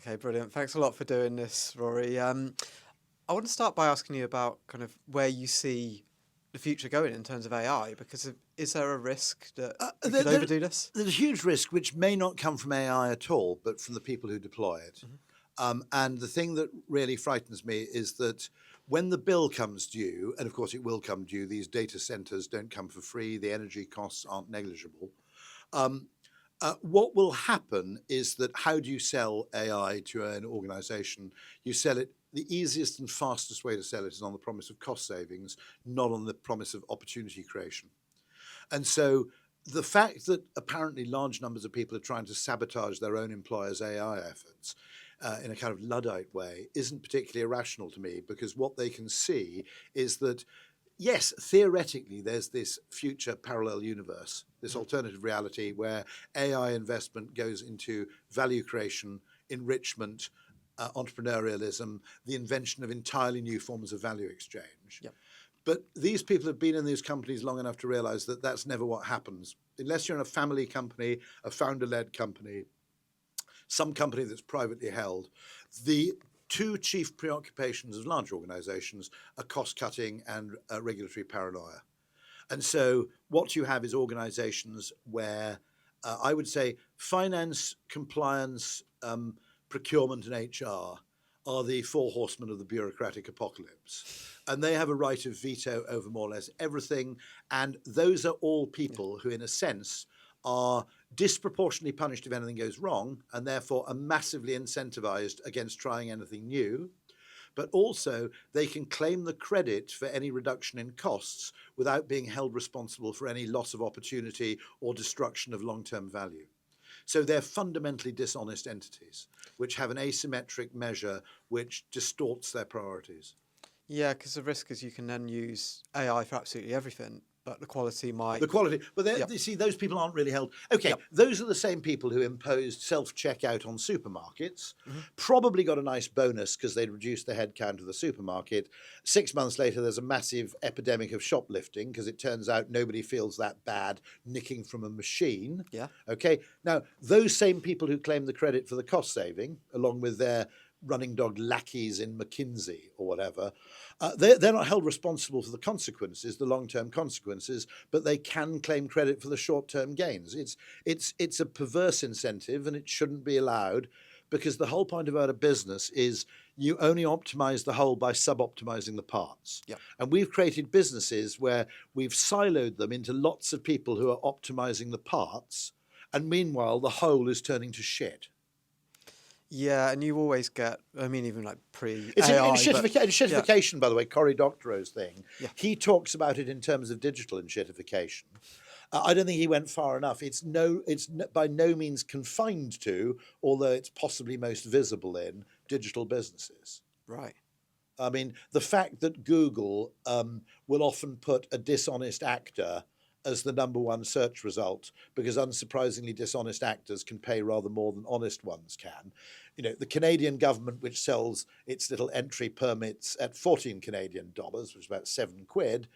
Okay, brilliant. Thanks a lot for doing this, Rory. I want to start by asking you about kind of where you see the future going in terms of AI, because is there a risk that we could overdo this? There's a huge risk which may not come from AI at all, but from the people who deploy it. And the thing that really frightens me is that when the bill comes due, and of course it will come due, these data centers don't come for free, the energy costs aren't negligible. What will happen is that how do you sell AI to an organization? You sell it, the easiest and fastest way to sell it is on the promise of cost savings, not on the promise of opportunity creation. And so the fact that apparently large numbers of people are trying to sabotage their own employers' AI efforts in a kind of Luddite way isn't particularly irrational to me, because what they can see is that, yes, theoretically, there's this future parallel universe, this alternative reality where AI investment goes into value creation, enrichment, entrepreneurialism, the invention of entirely new forms of value exchange. Yep. But these people have been in these companies long enough to realize that that's never what happens. Unless you're in a family company, a founder-led company, some company that's privately held, the two chief preoccupations of large organizations are cost-cutting and regulatory paranoia. And so what you have is organizations where I would say finance, compliance, procurement and HR are the four horsemen of the bureaucratic apocalypse. And they have a right of veto over more or less everything. And those are all people who, in a sense, are disproportionately punished if anything goes wrong, and therefore are massively incentivized against trying anything new. But also they can claim the credit for any reduction in costs without being held responsible for any loss of opportunity or destruction of long-term value. So they're fundamentally dishonest entities which have an asymmetric measure which distorts their priorities. Yeah, because the risk is you can then use AI for absolutely everything, but the quality might... The quality, but you see, those people aren't really held. Okay, those are the same people who imposed self-checkout on supermarkets, probably got a nice bonus because they'd reduced the headcount of the supermarket. 6 months later, there's a massive epidemic of shoplifting because it turns out nobody feels that bad nicking from a machine. Yeah. Okay, now, those same people who claim the credit for the cost saving, along with their running dog lackeys in McKinsey or whatever, they're not held responsible for the consequences, the long-term consequences, but they can claim credit for the short-term gains. It's a perverse incentive, and it shouldn't be allowed, because the whole point about a business is you only optimize the whole by sub-optimizing the parts. Yep. And we've created businesses where we've siloed them into lots of people who are optimizing the parts, and meanwhile the whole is turning to shit. Yeah, and you always get, I mean, even like pre-AI... It's in shitification, by the way, Cory Doctorow's thing. Yeah. He talks about it in terms of digital and shitification. I don't think he went far enough. It's by no means confined to, although it's possibly most visible in, digital businesses. Right. I mean, the fact that Google will often put a dishonest actor as the #1 search result, because unsurprisingly dishonest actors can pay rather more than honest ones can. You know, the Canadian government, which sells its little entry permits at 14 Canadian dollars, which is about £7,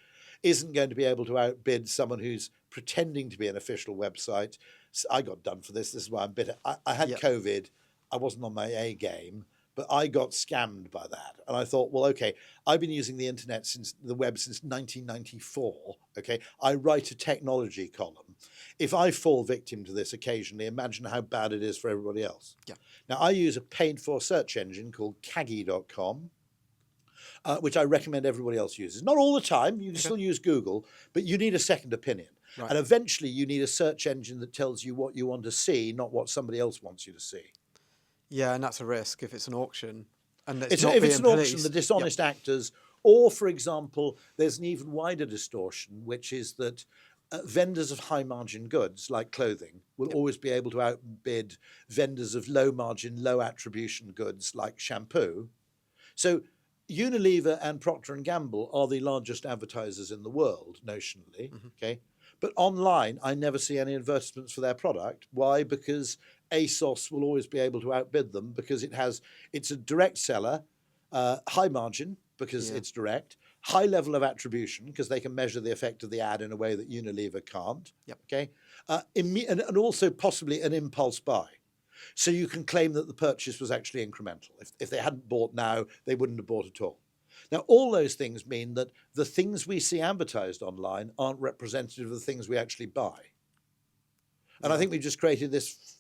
isn't going to be able to outbid someone who's pretending to be an official website. So I got done for this. This is why I'm bitter. I had COVID. I wasn't on my A game, but I got scammed by that. And I thought, well, okay, I've been using the internet the web since 1994. Okay, I write a technology column. If I fall victim to this occasionally, imagine how bad it is for everybody else. Yeah. Now, I use a paid-for search engine called Kaggy.com, which I recommend everybody else uses. Not all the time. You can still use Google, but you need a second opinion. Right. And eventually you need a search engine that tells you what you want to see, not what somebody else wants you to see. Yeah, and that's a risk if it's an auction. And If it's an auction, the dishonest actors, or, for example, there's an even wider distortion, which is that vendors of high-margin goods, like clothing, will always be able to outbid vendors of low-margin, low-attribution goods, like shampoo. So Unilever and Procter & Gamble are the largest advertisers in the world, notionally, okay? But online, I never see any advertisements for their product. Why? Because ASOS will always be able to outbid them, because it's a direct seller, high margin because it's direct, high level of attribution because they can measure the effect of the ad in a way that Unilever can't. Yep. Okay, and also possibly an impulse buy. So you can claim that the purchase was actually incremental. If they hadn't bought now, they wouldn't have bought at all. Now, all those things mean that the things we see advertised online aren't representative of the things we actually buy. And I think we've just created this,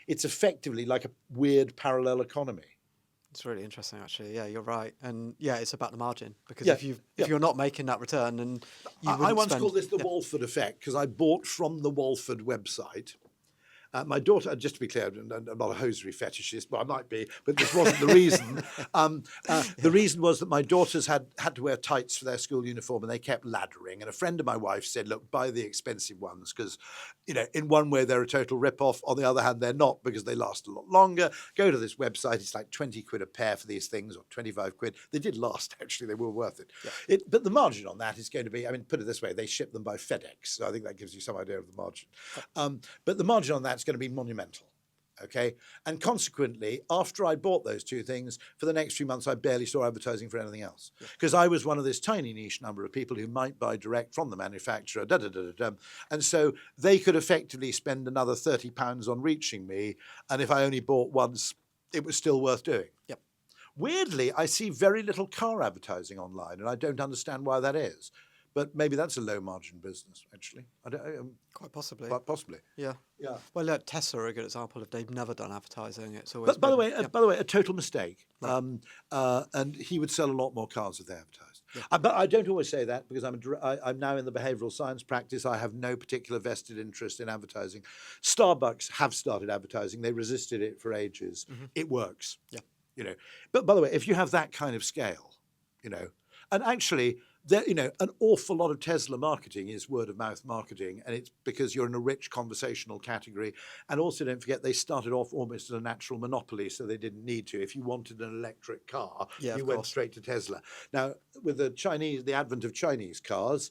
it's effectively like a weird parallel economy. It's really interesting, actually. Yeah, you're right. And yeah, it's about the margin, because Yeah, if you're not making that return, and I once called this the Walford effect, because I bought from the Walford website. My daughter, just to be clear, I'm not a hosiery fetishist, but I might be, but this wasn't the reason. The reason was that my daughters had to wear tights for their school uniform, and they kept laddering. And a friend of my wife said, look, buy the expensive ones, because, in one way they're a total rip-off. On the other hand, they're not, because they last a lot longer. Go to this website. It's like 20 quid a pair for these things, or 25 quid. They did last, actually. They were worth it. Yeah. But the margin on that is going to be, put it this way, they ship them by FedEx. So I think that gives you some idea of the margin. But the margin on that's going to be monumental. Okay. And consequently, after I bought those two things, for the next few months, I barely saw advertising for anything else, because I was one of this tiny niche number of people who might buy direct from the manufacturer, and so they could effectively spend another £30 on reaching me. And if I only bought once, it was still worth doing. Yep. Weirdly, I see very little car advertising online, and I don't understand why that is. But maybe that's a low margin business, actually. Quite possibly. Quite possibly. Yeah. Yeah. Well, Tesla are a good example of they've never done advertising. It's always. By the way, a total mistake. Right. And he would sell a lot more cars if they advertised. Yeah. But I don't always say that, because I'm now in the behavioural science practice. I have no particular vested interest in advertising. Starbucks have started advertising. They resisted it for ages. Mm-hmm. It works. Yeah. But by the way, if you have that kind of scale, and actually, an awful lot of Tesla marketing is word of mouth marketing, and it's because you're in a rich conversational category. And also, don't forget, they started off almost as a natural monopoly, so they didn't need to. If you wanted an electric car, you went straight to Tesla. Now, with the advent of Chinese cars,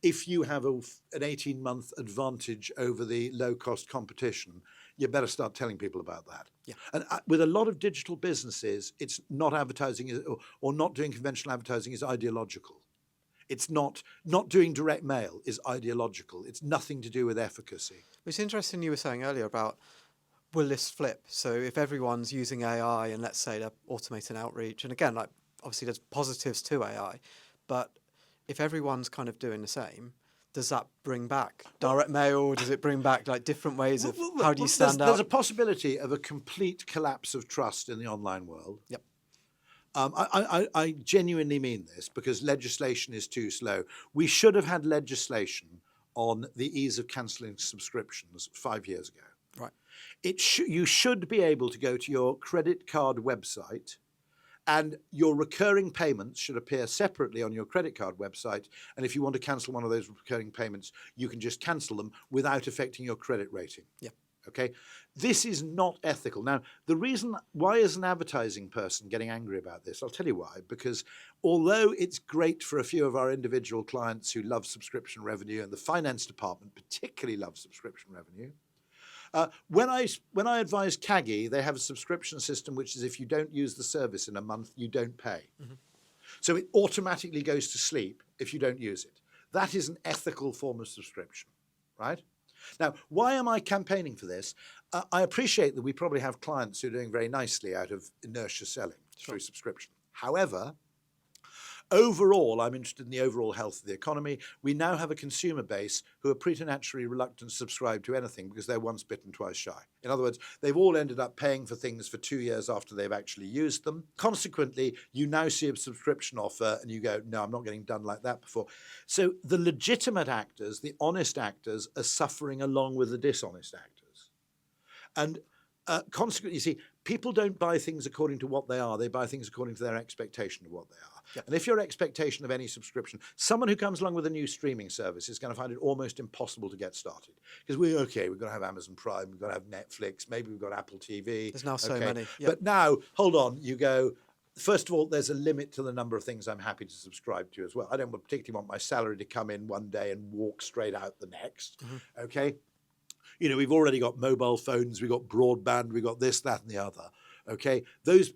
if you have an 18-month advantage over the low-cost competition, you better start telling people about that. Yeah. And with a lot of digital businesses, it's not advertising or not doing conventional advertising is ideological. It's not doing direct mail is ideological. It's nothing to do with efficacy. It's interesting you were saying earlier about, will this flip? So if everyone's using AI and let's say they're automating outreach, and again, like obviously there's positives to AI, but if everyone's kind of doing the same, does that bring back direct mail? Does it bring back like different ways of how do you stand out? There's a possibility of a complete collapse of trust in the online world. Yep. I genuinely mean this, because legislation is too slow. We should have had legislation on the ease of cancelling subscriptions 5 years ago. Right. You should be able to go to your credit card website, and your recurring payments should appear separately on your credit card website. And if you want to cancel one of those recurring payments, you can just cancel them without affecting your credit rating. Yeah. Okay. This is not ethical. Now, the reason why is an advertising person getting angry about this? I'll tell you why. Because although it's great for a few of our individual clients who love subscription revenue, and the finance department particularly loves subscription revenue, when I advise Kaggy, they have a subscription system which is if you don't use the service in a month, you don't pay. Mm-hmm. So it automatically goes to sleep if you don't use it. That is an ethical form of subscription, right? Now, why am I campaigning for this? I appreciate that we probably have clients who are doing very nicely out of inertia selling through subscription. However, overall, I'm interested in the overall health of the economy. We now have a consumer base who are preternaturally reluctant to subscribe to anything because they're once bitten, twice shy. In other words, they've all ended up paying for things for 2 years after they've actually used them. Consequently, you now see a subscription offer and you go, no, I'm not getting done like that before. So the legitimate actors, the honest actors, are suffering along with the dishonest actors. And consequently, you see, people don't buy things according to what they are. They buy things according to their expectation of what they are. Yep. And if your expectation of any subscription, someone who comes along with a new streaming service is going to find it almost impossible to get started. Because we've got to have Amazon Prime, we've got to have Netflix, maybe we've got Apple TV. There's now so many. Yep. But now, hold on, you go, first of all, there's a limit to the number of things I'm happy to subscribe to as well. I don't particularly want my salary to come in one day and walk straight out the next, okay? We've already got mobile phones, we've got broadband, we've got this, that, and the other. Okay, those,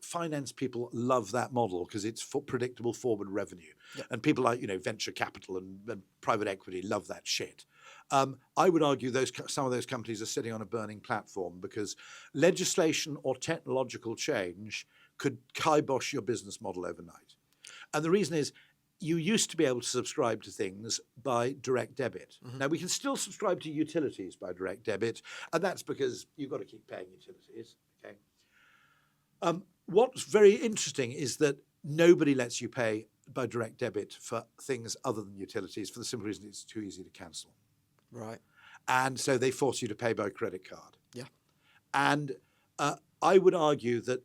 finance people love that model because it's for predictable forward revenue. Yep. And people like, venture capital and private equity love that shit. I would argue some of those companies are sitting on a burning platform because legislation or technological change could kibosh your business model overnight. And the reason is you used to be able to subscribe to things by direct debit. Now, we can still subscribe to utilities by direct debit, and that's because you've got to keep paying utilities. Okay. What's very interesting is that nobody lets you pay by direct debit for things other than utilities for the simple reason it's too easy to cancel. Right. And so they force you to pay by credit card. Yeah. And I would argue that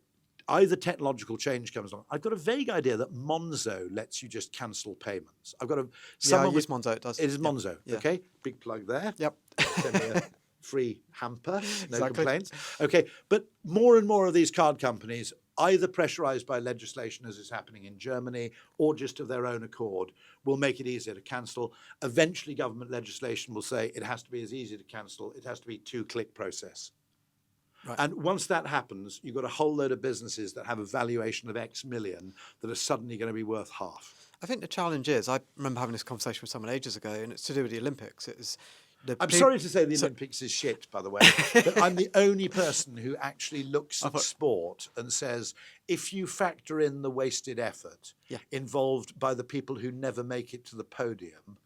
either technological change comes along. I've got a vague idea that Monzo lets you just cancel payments. I've got a... Yeah, I use Monzo, it does. It is Monzo, Yeah. okay? Big plug there. Yep. Send me a free hamper, no Exactly. complaints. Okay, but more and more of these card companies, either pressurized by legislation as is happening in Germany or just of their own accord, will make it easier to cancel. Eventually government legislation will say it has to be as easy to cancel, it has to be a 2-click process. Right. And once that happens, you've got a whole load of businesses that have a valuation of X million that are suddenly going to be worth half. I think the challenge is, I remember having this conversation with someone ages ago, and it's to do with the Olympics. I'm sorry to say the Olympics is shit, by the way, but I'm the only person who actually looks at sport and says, if you factor in the wasted effort involved by the people who never make it to the podium,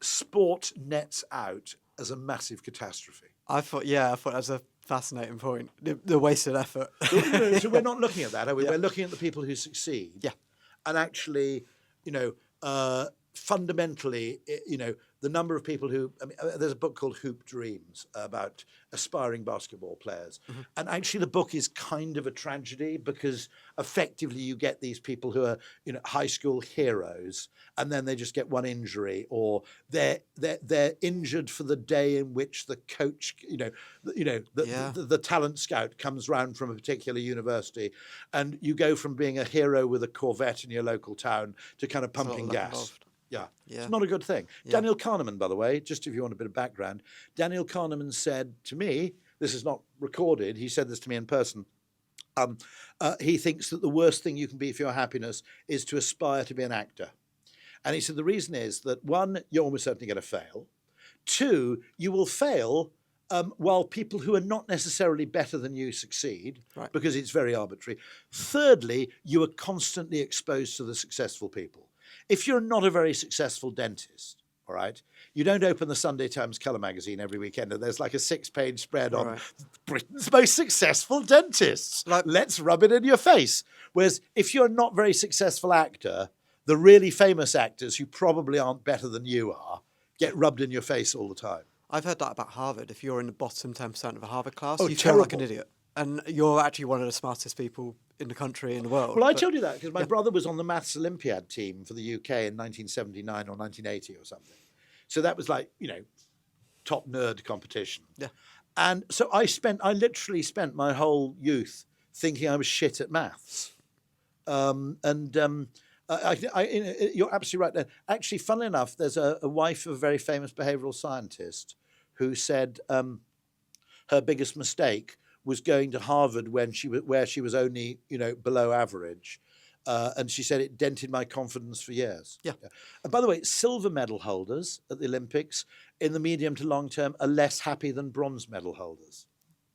sport nets out as a massive catastrophe. I thought that was a fascinating point. The wasted effort. So we're not looking at that, are we? Yeah. We're looking at the people who succeed. Yeah. And actually, fundamentally, the number of people who, there's a book called Hoop Dreams about aspiring basketball players. And actually the book is kind of a tragedy because effectively you get these people who are, high school heroes and then they just get one injury or they're injured for the day in which the coach, the talent scout comes round from a particular university and you go from being a hero with a Corvette in your local town to kind of pumping gas. Involved. Yeah, it's not a good thing. Yeah. Daniel Kahneman, by the way, just if you want a bit of background, Daniel Kahneman said to me, this is not recorded, he said this to me in person, he thinks that the worst thing you can be for your happiness is to aspire to be an actor. And he said the reason is that, one, you're almost certainly going to fail. Two, you will fail while people who are not necessarily better than you succeed, right, because it's very arbitrary. Thirdly, you are constantly exposed to the successful people. If you're not a very successful dentist, all right, you don't open the Sunday Times colour magazine every weekend and there's like a 6-page spread on Britain's most successful dentists. Let's rub it in your face. Whereas if you're a not very successful actor, the really famous actors who probably aren't better than you are get rubbed in your face all the time. I've heard that about Harvard. If you're in the bottom 10% of a Harvard class, you terrible. feel like an idiot. And you're actually one of the smartest people in the country, in the world. Well, I told you that because my brother was on the Maths Olympiad team for the UK in 1979 or 1980 or something. So that was like, top nerd competition. Yeah. And so I literally spent my whole youth thinking I was shit at maths. You're absolutely right there. Actually, funnily enough, there's a wife of a very famous behavioural scientist who said her biggest mistake was going to Harvard where she was only, below average. And she said it dented my confidence for years. Yeah. And by the way, silver medal holders at the Olympics in the medium to long term are less happy than bronze medal holders.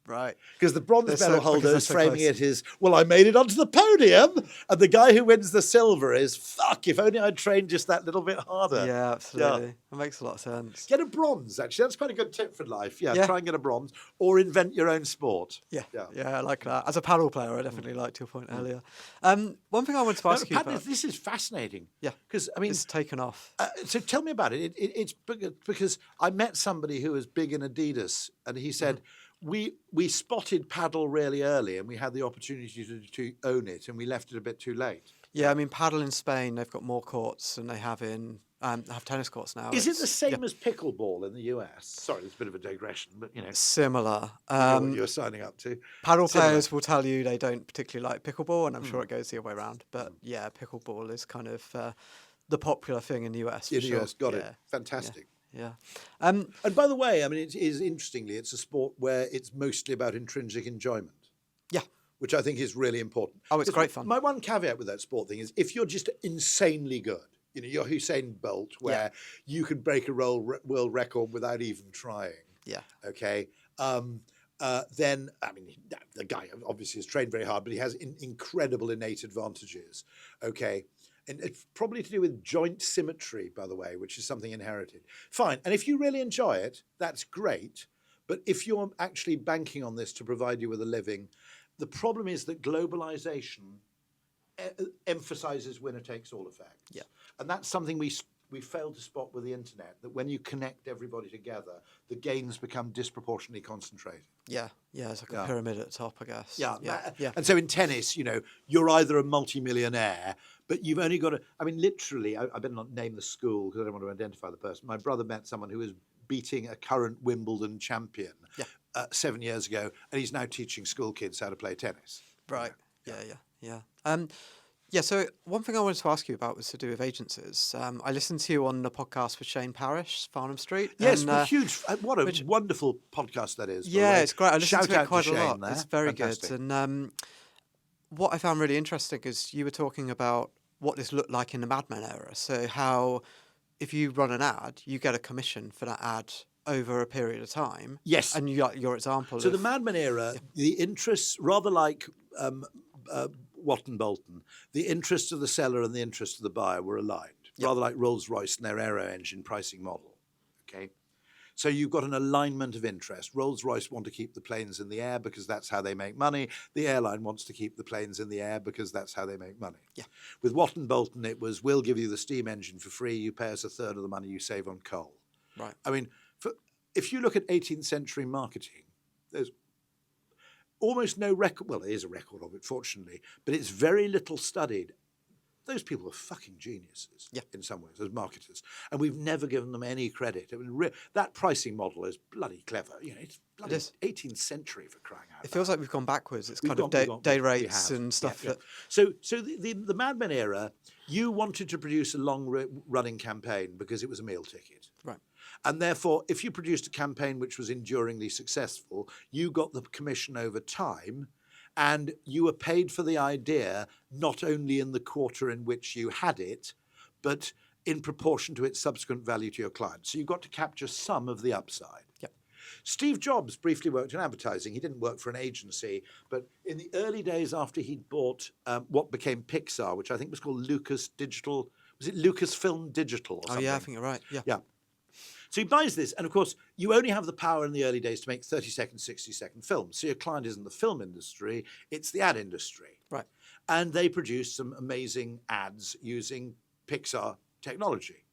Right. Because the bronze medal holder is framing it as, well, I made it onto the podium. And the guy who wins the silver is, fuck, if only I'd trained just that little bit harder. Yeah, absolutely. That makes a lot of sense. Get a bronze, actually. That's quite a good tip for life. Yeah, try and get a bronze or invent your own sport. Yeah, I like that. As a paddle player, I definitely liked your point earlier. One thing I wanted to ask you about... This is fascinating. Yeah, because it's taken off. So tell me about it. It's because I met somebody who was big in Adidas and he said... We spotted paddle really early and we had the opportunity to own it and we left it a bit too late. Yeah, I mean, paddle in Spain, they've got more courts than they have have tennis courts now. Is it the same as pickleball in the US? Sorry, it's a bit of a digression, but Similar. What you're signing up to. Paddle players will tell you they don't particularly like pickleball, and I'm sure it goes the other way around. But yeah, pickleball is kind of the popular thing in the US. In the US, got it. Fantastic. Yeah. And by the way, I mean, it is interestingly, it's a sport where it's mostly about intrinsic enjoyment. Yeah. Which I think is really important. Oh, it's great fun. My one caveat with that sport thing is if you're just insanely good, You know, you're Usain Bolt, where you can break a world record without even trying. Yeah. Okay. Then, I mean, the guy obviously has trained very hard, but he has incredible innate advantages. Okay. And it's probably to do with joint symmetry, by the way, which is something inherited. Fine. And if you really enjoy it, that's great. But if you're actually banking on this to provide you with a living, the problem is that globalization emphasizes winner takes all effects. Yeah. And that's something we failed to spot with the internet, that when you connect everybody together, the gains become disproportionately concentrated. Yeah, it's like a pyramid at the top, I guess. Yeah. And so in tennis, you know, you're either a multimillionaire, but you've only got to, I mean, literally, I better not name the school because I don't want to identify the person. My brother met someone who was beating a current Wimbledon champion 7 years ago, and he's now teaching school kids how to play tennis. Right. Yeah. So one thing I wanted to ask you about was to do with agencies. I listened to you on the podcast with Shane Parrish, Farnham Street. Yes, and, huge. What a wonderful podcast that is. Yeah, it's great. I listened to it quite a Shane lot. there. It's very Fantastic. good. And what I found really interesting is you were talking about what this looked like in the Mad Men era. So how if you run an ad, you get a commission for that ad over a period of time. Yes. And you got your example So of... the Mad Men era, the interests, rather like Watton Bolton, the interests of the seller and the interests of the buyer were aligned, rather like Rolls-Royce and their aero engine pricing model. Okay. So you've got an alignment of interest. Rolls-Royce want to keep the planes in the air because that's how they make money. The airline wants to keep the planes in the air because that's how they make money. Yeah. With Watton Bolton, it was, we'll give you the steam engine for free. You pay us a third of the money you save on coal. Right. I mean, if you look at 18th century marketing, there's almost no record. Well, there is a record of it, fortunately, but it's very little studied. Those people are fucking geniuses in some ways as marketers, and we've never given them any credit. I mean, that pricing model is bloody clever. You know, it's bloody 18th century for crying out loud. It feels like we've gone backwards. It's kind of day rates and stuff. Yeah. So the Mad Men era, you wanted to produce a long-running campaign because it was a meal ticket. Right. And therefore, if you produced a campaign which was enduringly successful, you got the commission over time, and you were paid for the idea not only in the quarter in which you had it, but in proportion to its subsequent value to your client. So you got to capture some of the upside. Yep. Steve Jobs briefly worked in advertising. He didn't work for an agency, but in the early days after he'd bought what became Pixar, which I think was called Lucas Digital, was it Lucasfilm Digital or something? Oh, yeah, I think you're right. Yeah. So he buys this, and of course, you only have the power in the early days to make 30-second, 60-second films. So your client isn't the film industry, it's the ad industry. Right. And they produce some amazing ads using Pixar technology.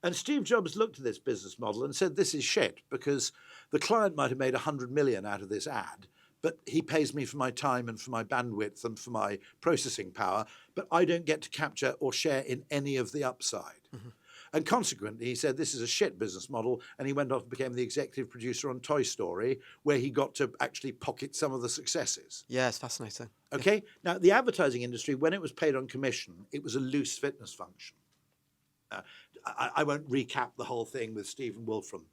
And Steve Jobs looked at this business model and said, this is shit, because the client might have made 100 million out of this ad, but he pays me for my time and for my bandwidth and for my processing power, but I don't get to capture or share in any of the upside. Mm-hmm. And consequently, he said, this is a shit business model. And he went off and became the executive producer on Toy Story, where he got to actually pocket some of the successes. Yeah, it's fascinating. Okay. Yeah. Now, the advertising industry, when it was paid on commission, it was a loose fitness function. I won't recap the whole thing with Stephen Wolfram.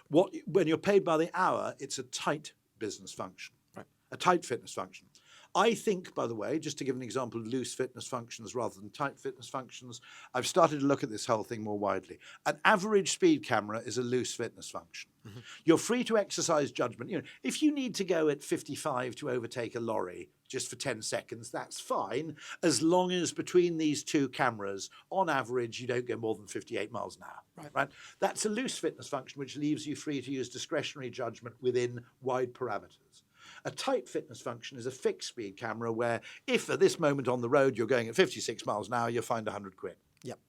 When you're paid by the hour, it's a tight business function, right? A tight fitness function. I think, by the way, just to give an example of loose fitness functions rather than tight fitness functions, I've started to look at this whole thing more widely. An average speed camera is a loose fitness function. Mm-hmm. You're free to exercise judgment. You know, if you need to go at 55 to overtake a lorry just for 10 seconds, that's fine, as long as between these two cameras, on average, you don't go more than 58 miles an hour. Right? That's a loose fitness function, which leaves you free to use discretionary judgment within wide parameters. A tight fitness function is a fixed speed camera where if at this moment on the road you're going at 56 miles an hour, you'll find 100 quid. Yep.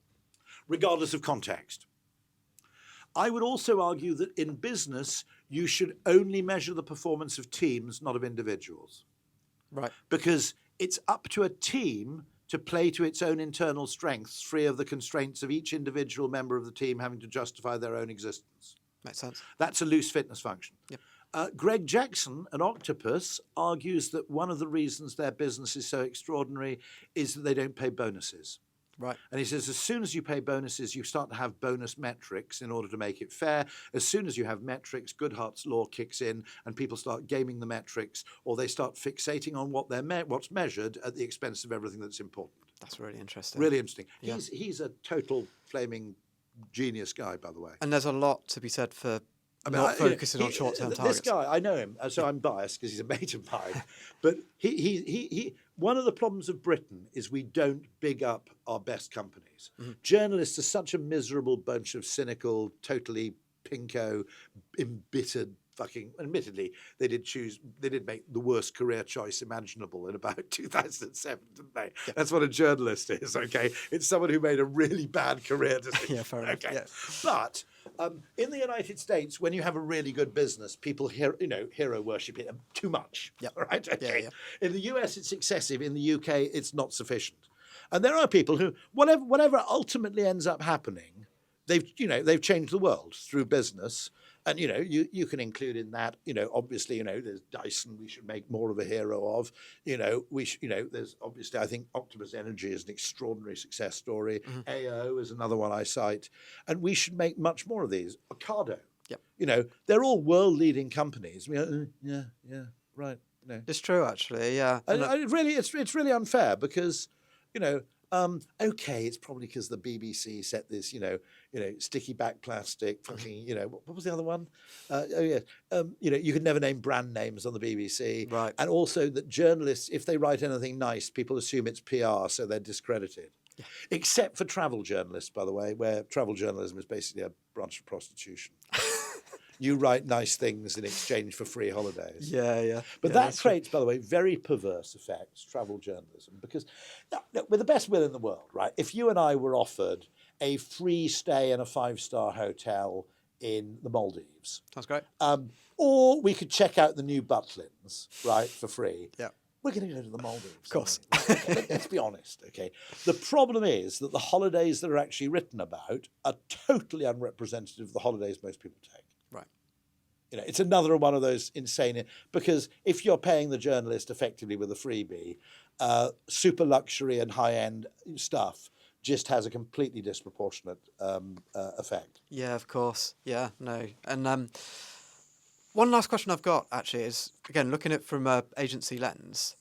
Regardless of context. I would also argue that in business, you should only measure the performance of teams, not of individuals. Right. Because it's up to a team to play to its own internal strengths, free of the constraints of each individual member of the team having to justify their own existence. Makes sense. That's a loose fitness function. Yep. Greg Jackson, an Octopus, argues that one of the reasons their business is so extraordinary is that they don't pay bonuses. Right. And he says, as soon as you pay bonuses, you start to have bonus metrics in order to make it fair. As soon as you have metrics, Goodhart's law kicks in and people start gaming the metrics, or they start fixating on what's measured at the expense of everything that's important. That's really interesting. Really interesting. Yeah. He's a total flaming genius guy, by the way. And there's a lot to be said for not focusing on short-term targets. This guy, I know him, so I'm biased because he's a mate of mine. But he one of the problems of Britain is we don't big up our best companies. Mm-hmm. Journalists are such a miserable bunch of cynical, totally pinko, embittered fucking. Admittedly, they did make the worst career choice imaginable in about 2007, didn't they? Yeah. That's what a journalist is. Okay, it's someone who made a really bad career decision. Yeah, fair enough. Okay, Yeah. but. In the United States, when you have a really good business, people hero worship it too much. Yep. Right? Okay. Yeah. In the US, it's excessive. In the UK, it's not sufficient. And there are people who, whatever ultimately ends up happening, they've changed the world through business. And you can include in that, obviously, there's Dyson we should make more of a hero of. There's obviously, I think Optimus Energy is an extraordinary success story. Mm-hmm. AO is another one I cite. And we should make much more of these. Ocado. Yep. They're all world-leading companies. Yeah, right. It's true, actually, yeah. It's really unfair because, okay, it's probably because the BBC set this, sticky back plastic, fucking, what was the other one? You could never name brand names on the BBC. Right. And also that journalists, if they write anything nice, people assume it's PR, so they're discredited. Yeah. Except for travel journalists, by the way, where travel journalism is basically a branch of prostitution. You write nice things in exchange for free holidays. Yeah. But that creates, by the way, very perverse effects, travel journalism, because with the best will in the world, right? If you and I were offered a free stay in a 5-star hotel in the Maldives. Sounds great. Or we could check out the new Butlins, right, for free. Yeah. We're going to go to the Maldives. Of course. Okay, let's be honest, okay? The problem is that the holidays that are actually written about are totally unrepresentative of the holidays most people take. Right. It's another one of those insane, because if you're paying the journalist effectively with a freebie, super luxury and high-end stuff just has a completely disproportionate effect. Yeah, of course. Yeah, no. And one last question I've got, actually, is, again, looking at it from an agency lens,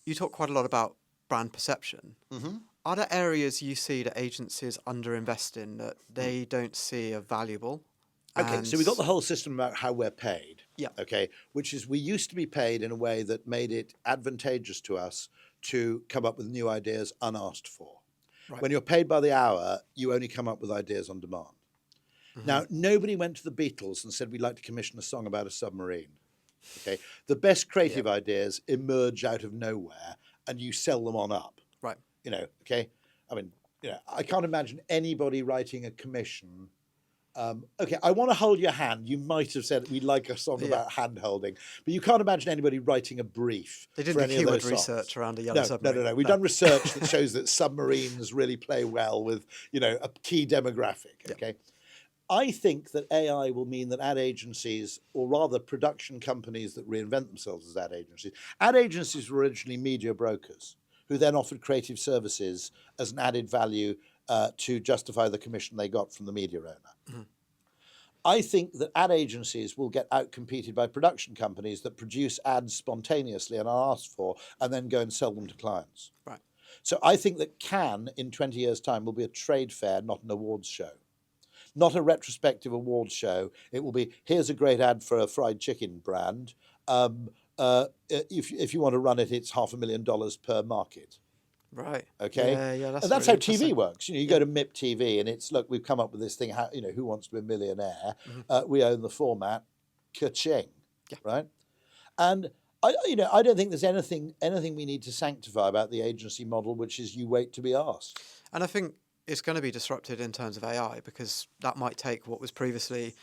you talk quite a lot about brand perception. Mm-hmm. Are there areas you see that agencies underinvest in that they don't see are valuable? Okay, so we've got the whole system about how we're paid. Yeah. Okay, which is we used to be paid in a way that made it advantageous to us to come up with new ideas unasked for. Right. When you're paid by the hour, you only come up with ideas on demand. Mm-hmm. Now, nobody went to the Beatles and said, we'd like to commission a song about a submarine. Okay, the best creative ideas emerge out of nowhere and you sell them on up. Right. Okay, I mean, I can't imagine anybody writing a commission. Okay, I want to hold your hand. You might have said we'd like a song about hand holding, but you can't imagine anybody writing a brief. They didn't do keyword research around a yellow submarine. No. We've done research that shows that submarines really play well with, a key demographic. Okay, I think that AI will mean that ad agencies, or rather production companies that reinvent themselves as ad agencies were originally media brokers who then offered creative services as an added value to justify the commission they got from the media owner. Mm-hmm. I think that ad agencies will get outcompeted by production companies that produce ads spontaneously and are asked for and then go and sell them to clients. Right. So I think that Cannes in 20 years' time will be a trade fair, not an awards show. Not a retrospective awards show. It will be, here's a great ad for a fried chicken brand. If you want to run it, it's $500,000 per market. Right. Okay. Yeah. That's how TV works. You go to MIP TV and it's, look, we've come up with this thing. Who wants to be a millionaire? Mm-hmm. We own the format. Ka-ching. Yeah. Right. And I don't think there's anything we need to sanctify about the agency model, which is you wait to be asked. And I think it's going to be disrupted in terms of AI because that might take what was previously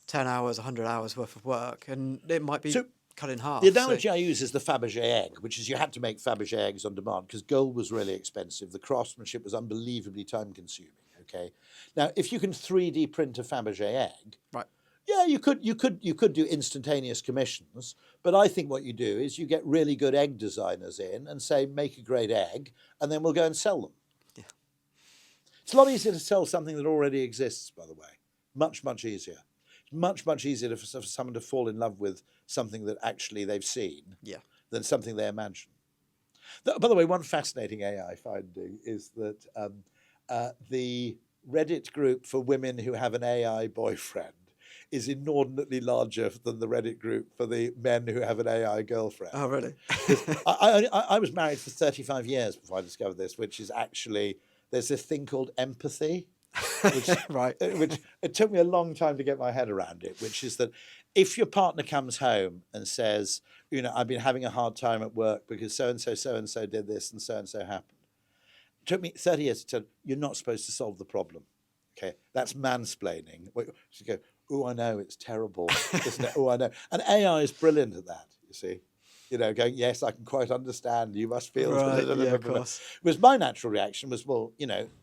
10 hours, 100 hours worth of work, and it might be cut in half. The analogy I use is the Fabergé egg, which is you had to make Fabergé eggs on demand because gold was really expensive. The craftsmanship was unbelievably time-consuming. Okay, now if you can 3D print a Fabergé egg, right? Yeah, you could do instantaneous commissions, but I think what you do is you get really good egg designers in and say make a great egg, and then we'll go and sell them. It's a lot easier to sell something that already exists, by the way. Much, much easier. It's much, much easier for someone to fall in love with something that actually they've seen than something they imagine. By the way, one fascinating AI finding is that the Reddit group for women who have an AI boyfriend is inordinately larger than the Reddit group for the men who have an AI girlfriend. Oh, really? I was married for 35 years before I discovered this, which is actually, there's this thing called empathy, which, Right. which it took me a long time to get my head around it, which is that if your partner comes home and says, I've been having a hard time at work because so-and-so did this and so-and-so happened. It took me 30 years to tell you're not supposed to solve the problem. Okay, that's mansplaining. You go, oh, I know, it's terrible, isn't it? Oh, I know. And AI is brilliant at that, you see. Going, yes, I can quite understand. You must feel. Right, yeah, of course. Whereas my natural reaction was, well,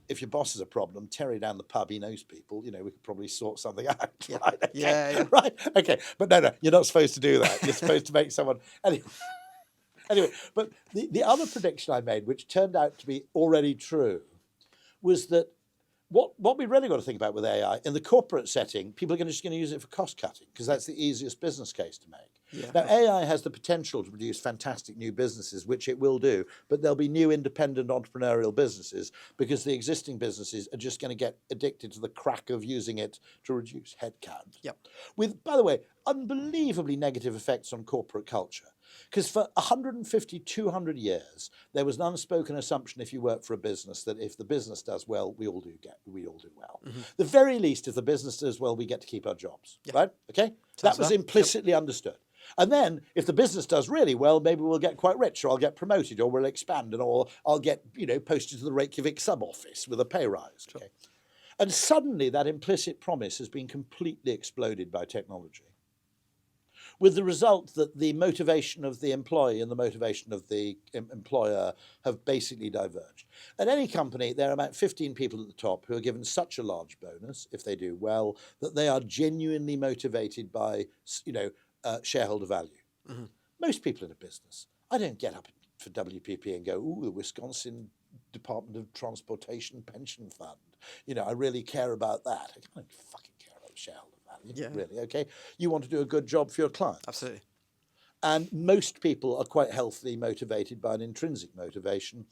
if your boss has a problem, Terry down the pub, he knows people. We could probably sort something out. Yeah. Right? Okay. Yeah. Right. Okay. But no, you're not supposed to do that. You're supposed to make someone. Anyway, but the other prediction I made, which turned out to be already true, was that what we really got to think about with AI in the corporate setting, people are just going to use it for cost cutting because that's the easiest business case to make. Yeah. Now, AI has the potential to produce fantastic new businesses, which it will do, but there'll be new independent entrepreneurial businesses because the existing businesses are just going to get addicted to the crack of using it to reduce headcount. Yep. With, by the way, unbelievably negative effects on corporate culture. Because for 150, 200 years, there was an unspoken assumption if you work for a business that if the business does well, we all do well. Mm-hmm. The very least, if the business does well, we get to keep our jobs, right? Okay? That was implicitly understood. And then if the business does really well, maybe we'll get quite rich, or I'll get promoted, or we'll expand, or I'll get, posted to the Reykjavik sub-office with a pay rise. Sure. Okay? And suddenly that implicit promise has been completely exploded by technology, with the result that the motivation of the employee and the motivation of the employer have basically diverged. At any company, there are about 15 people at the top who are given such a large bonus, if they do well, that they are genuinely motivated by, shareholder value. Mm-hmm. Most people in a business, I don't get up for WPP and go, ooh, the Wisconsin Department of Transportation Pension Fund. I really care about that. I don't fucking care about shareholder value, really, okay? You want to do a good job for your client. Absolutely. And most people are quite healthily motivated by an intrinsic motivation.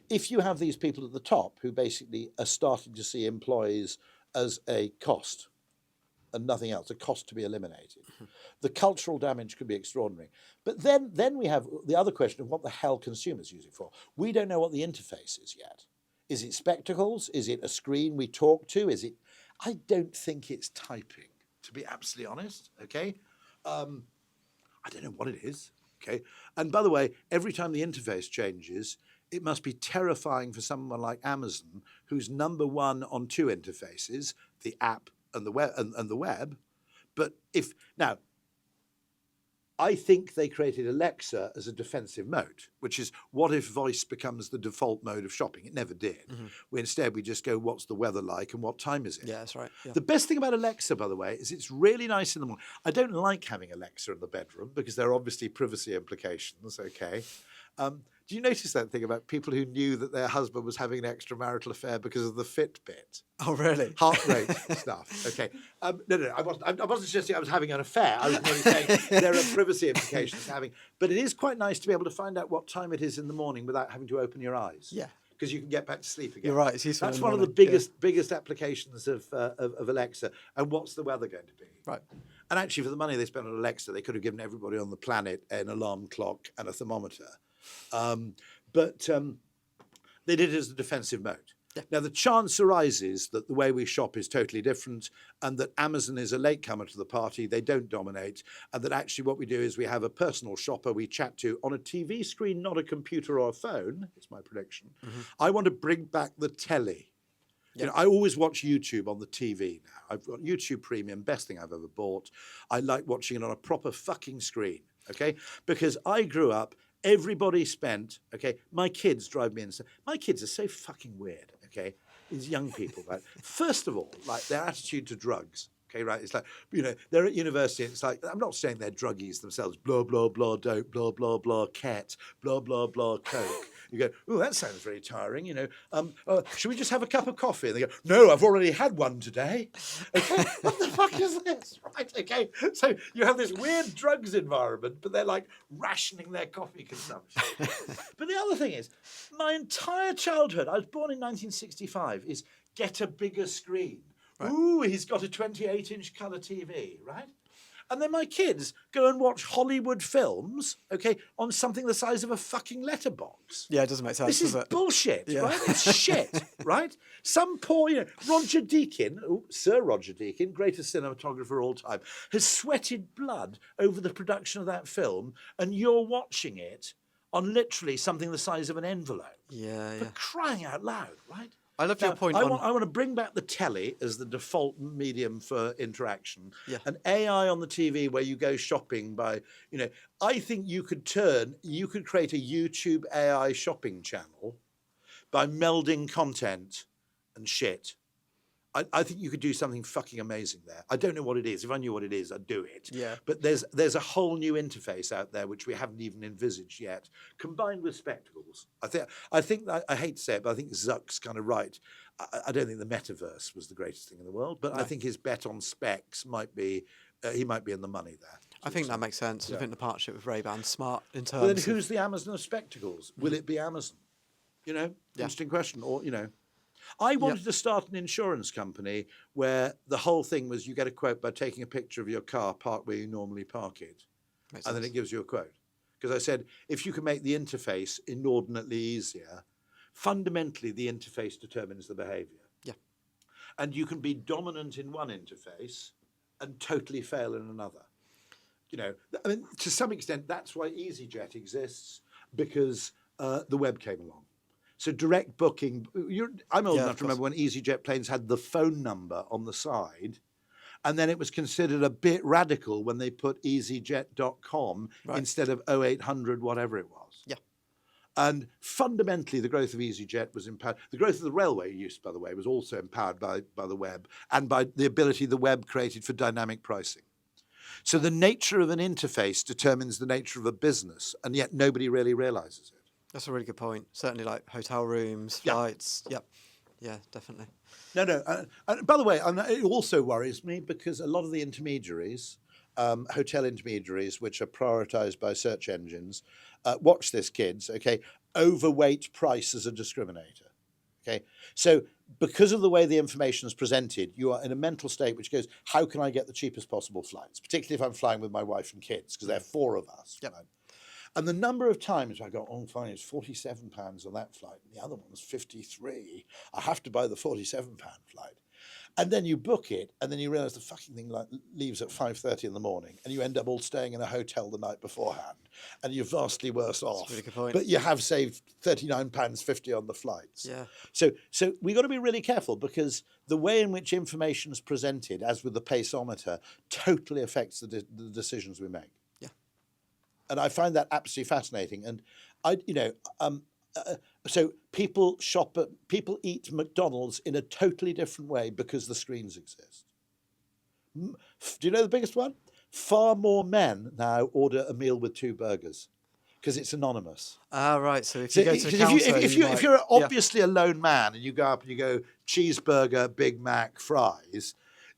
If you have these people at the top who basically are starting to see employees as a cost and nothing else, a cost to be eliminated, the cultural damage could be extraordinary. But then we have the other question of what the hell consumers use it for. We don't know what the interface is yet. Is it spectacles? Is it a screen we talk to? Is it? I don't think it's typing, to be absolutely honest, okay? I don't know what it is, okay? And by the way, every time the interface changes, it must be terrifying for someone like Amazon, who's number one on two interfaces, the app and the web. But now, I think they created Alexa as a defensive moat, which is what if voice becomes the default mode of shopping? It never did. Mm-hmm. Instead, we just go, what's the weather like and what time is it? Yeah, that's right. Yeah. The best thing about Alexa, by the way, is it's really nice in the morning. I don't like having Alexa in the bedroom because there are obviously privacy implications, okay? Do you notice that thing about people who knew that their husband was having an extramarital affair because of the Fitbit? Oh, really? Heart rate stuff. Okay. No, I wasn't suggesting I was having an affair. I was merely saying there are privacy implications to having. But it is quite nice to be able to find out what time it is in the morning without having to open your eyes. Yeah. Because you can get back to sleep again. You're right. It's useful. That's one of the biggest applications of Alexa. And what's the weather going to be? Right. And actually, for the money they spent on Alexa, they could have given everybody on the planet an alarm clock and a thermometer. But they did it as a defensive mode. Yeah. Now, the chance arises that the way we shop is totally different and that Amazon is a latecomer to the party, they don't dominate, and that actually what we do is we have a personal shopper we chat to on a TV screen, not a computer or a phone, it's my prediction. Mm-hmm. I want to bring back the telly. Yep. I always watch YouTube on the TV now. I've got YouTube Premium, best thing I've ever bought. I like watching it on a proper fucking screen, okay? Because I grew up, everybody spent, okay, my kids drive me insane. My kids are so fucking weird, okay? These young people, right? First of all, like their attitude to drugs, Okay, right. It's like, they're at university. And it's like, I'm not saying they're druggies themselves. Blah, blah, blah, dope, blah, blah, blah, cat, blah, blah, blah, coke. You go, oh, that sounds very tiring. Should we just have a cup of coffee? And they go, no, I've already had one today. Okay, what the fuck is this? Right, okay. So you have this weird drugs environment, but they're like rationing their coffee consumption. But the other thing is, my entire childhood, I was born in 1965, is get a bigger screen. Right. Ooh, he's got a 28-inch colour TV, right? And then my kids go and watch Hollywood films, okay, on something the size of a fucking letterbox. Yeah, it doesn't make sense, This is bullshit, right? It's shit, right? Some poor, Roger Deakin, Sir Roger Deakin, greatest cinematographer of all time, has sweated blood over the production of that film, and you're watching it on literally something the size of an envelope. Yeah, For crying out loud, right? I love your point I want to bring back the telly as the default medium for interaction. Yeah. And AI on the TV where you go shopping by, I think you could create a YouTube AI shopping channel by melding content and shit. I think you could do something fucking amazing there. I don't know what it is. If I knew what it is, I'd do it. Yeah. But there's a whole new interface out there which we haven't even envisaged yet, combined with spectacles. I think that, I hate to say it, but I think Zuck's kind of right. I don't think the metaverse was the greatest thing in the world, but no. I think his bet on specs might be he might be in the money there. I think that makes sense. Yeah. I think the partnership with Ray-Ban's smart in terms. Well, then who's the Amazon of spectacles? Will it be Amazon? Interesting question. Or I wanted to start an insurance company where the whole thing was you get a quote by taking a picture of your car parked where you normally park it. Makes sense. Then it gives you a quote. Because I said, if you can make the interface inordinately easier, fundamentally the interface determines the behavior. Yeah. And you can be dominant in one interface and totally fail in another. To some extent, that's why EasyJet exists, because the web came along. So direct booking, I'm old enough to remember when EasyJet planes had the phone number on the side, and then it was considered a bit radical when they put easyjet.com instead of 0800 whatever it was. Yeah. And fundamentally, the growth of EasyJet was empowered. The growth of the railway use, by the way, was also empowered by the web and by the ability the web created for dynamic pricing. So the nature of an interface determines the nature of a business, and yet nobody really realizes it. That's a really good point. Certainly like hotel rooms, flights. Yep. Yeah, definitely. No. And by the way, it also worries me because a lot of the intermediaries, hotel intermediaries, which are prioritized by search engines, watch this, kids, okay, overweight price as a discriminator. Okay. So because of the way the information is presented, you are in a mental state which goes, how can I get the cheapest possible flights? Particularly if I'm flying with my wife and kids, because there are 4 of us. Yep. Right? And the number of times I go, oh, fine, it's £47 on that flight, and the other one's 53. I have to buy the £47 flight. And then you book it, and then you realise the fucking thing leaves at 5:30 in the morning, and you end up all staying in a hotel the night beforehand, and you're vastly worse off. That's a really good point. But you have saved £39.50 on the flights. Yeah. So we've got to be really careful, because the way in which information is presented, as with the paceometer, totally affects the decisions we make. And I find that absolutely fascinating. And so people eat McDonald's in a totally different way because the screens exist. Do you know the biggest one? Far more men now order a meal with 2 burgers because it's anonymous. Right. So if you go to the counter, if you're obviously a lone man and you go up and you go cheeseburger, Big Mac, fries,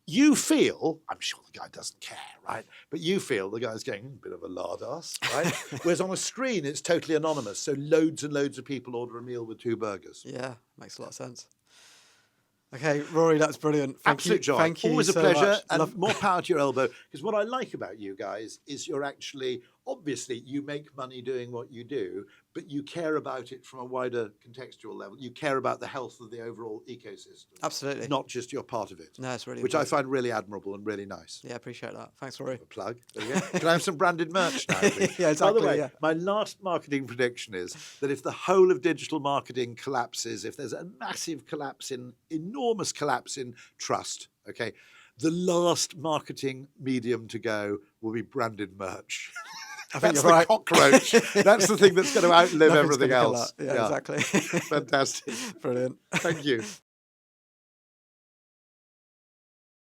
you feel, I'm sure the guy doesn't care, right? But you feel the guy's going, a bit of a lard ass, right? Whereas on a screen, it's totally anonymous. So loads and loads of people order a meal with 2 burgers. Yeah, makes a lot of sense. Okay, Rory, that's brilliant. Absolute joy. Thank you. Always a so pleasure. much. And more power to your elbow. Because what I like about you guys is you're actually, obviously, you make money doing what you do, but you care about it from a wider contextual level. You care about the health of the overall ecosystem. Absolutely. Not just your part of it. No, it's really Which important. I find really admirable and really nice. Yeah, appreciate that. Thanks, Rory. A plug. There you go. Can I have some branded merch now, please? Yeah, exactly. By the way, my last marketing prediction is that if the whole of digital marketing collapses, if there's a massive enormous collapse in trust, okay, the last marketing medium to go will be branded merch. I think That's you're right. Cockroach. That's the thing that's going to outlive everything else. Yeah, exactly. Fantastic. Brilliant. Thank you.